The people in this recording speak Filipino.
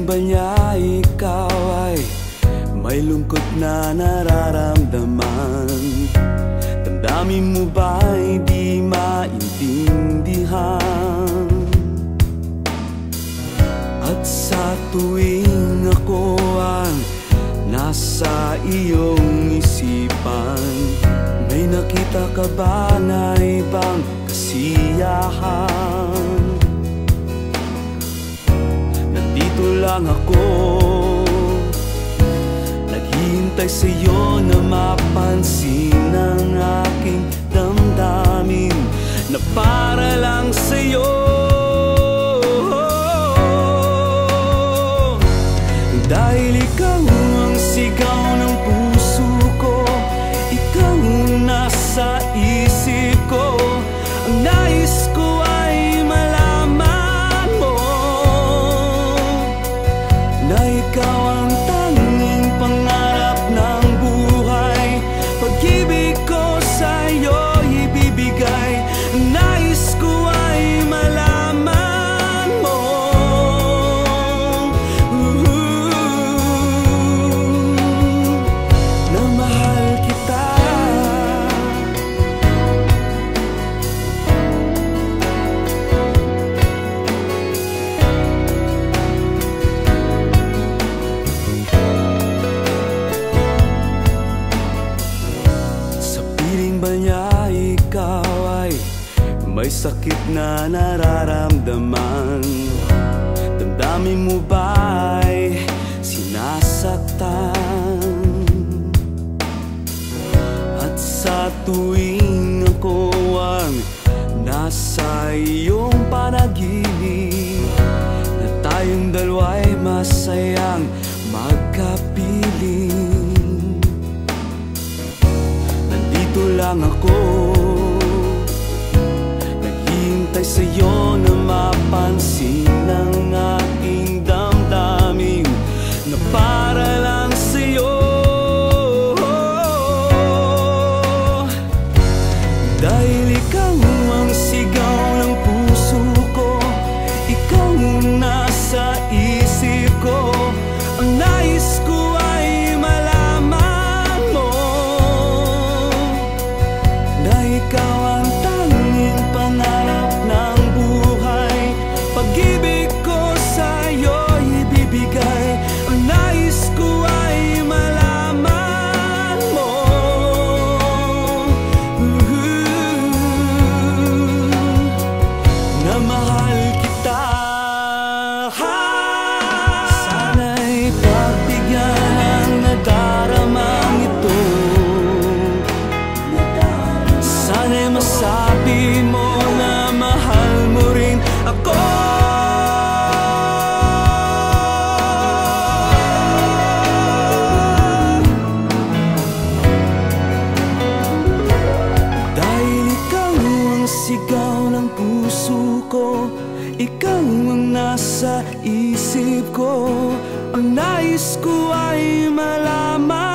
ba niya ikaw ay may lungkot na nararamdaman? Damdamin mo ba'y di maintindihan? At sa tuwing ako ang nasa iyong isipan, may nakita ka ba na ibang kasiyahan? Nandito lang ako, naghihintay sa'yo na mapansin ang aking damdamin na para lang sa'yo. Dahil ikaw ang sigaw ng puso ko, ikaw ang nasa isip ko. Ang nais ko ay malaman mo na ikaw ang tanging pangarap ng buhay. Pag-ibig ko sa'yo ibibigay. Ang nais ko ay malaman mo na mahal kita. Sa piling ba niya ikaw ay may sakit na nararamdaman? Damdamin mo ba'y sinasaktan? At sa tuwing ako ang nasa iyong panaginip, na tayong dalawa'y masayang magkapiling, nandito lang ako, naghihintay sa'yo na mapansin ang aking damdamin na para lang sa'yo. Dahil ikaw ang sigaw ng puso ko, ikaw ang nasa isip ko. Ang nais ko ay malaman mo na ikaw ang tanging pangarap ng buhay. Pag-ibig ko sa'yo ibibigay. Ang nais ko ay malaman mo na mahal kita. Sana'y pagbigyan ang nadaramang ito. Sana'y masabi mo na mahal mo rin ako. Dahil ikaw ang sigaw ng puso ko, ikaw ang nasa isip ko. Ang nais ko ay malaman